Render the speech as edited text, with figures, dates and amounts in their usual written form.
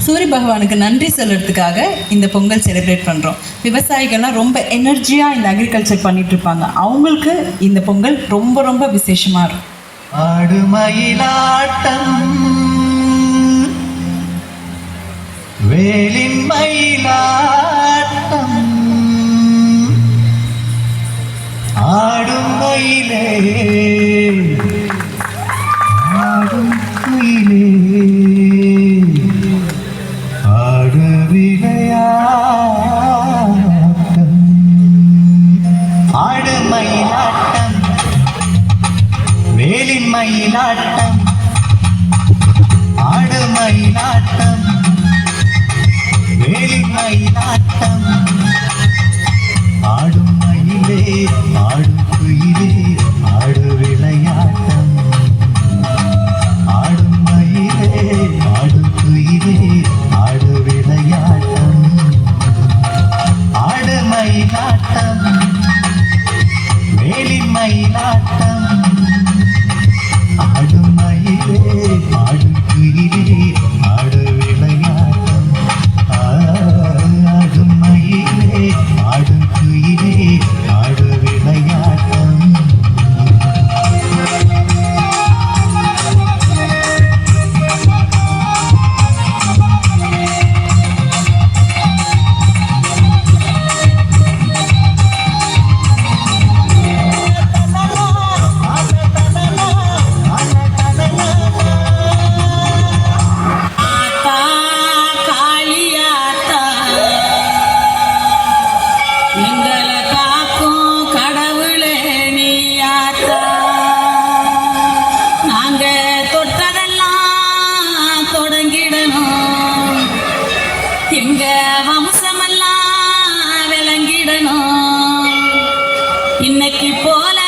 சூரிய பகவானுக்கு நன்றி சொல்கிறதுக்காக இந்த பொங்கல் செலிப்ரேட் பண்ணுறோம். விவசாயிகள்லாம் ரொம்ப எனர்ஜியாக இந்த அக்ரிகல்ச்சர் பண்ணிட்டு இருப்பாங்க. அவங்களுக்கு இந்த பொங்கல் ரொம்ப ரொம்ப விசேஷமாக இருக்கும். ஆடு மயிலாட்டம் வேலின் மயிலாட்டம் ஆடும் மயிலே ஆடும் குயிலே ஆடு விளையாட்டம் ஆடு மயிலாட்டம் வேலின் மயிலாட்டம் ஆடு மயிலாட்டம் வேலின் மயிலாட்டம் ஆடும் மயிலே ஆடும் குயிலே ஆடு விளையாட்டம் ஆடும் மயிலே ஆடும் குயிலே ஆடு விளையாட்டம் ஆடு மயிலாட்டம் வேலின் மயிலாட்டம் ஆடும் மயிலே ஆடும் குயிலே ஆடு விளையாட்டம் ஆடும் மயிலே ஆடும் குயிலே ஆடு விளையாட்டம். எங்க வம்சமெல்லாம் விளங்கிடணும் இன்னைக்கு போல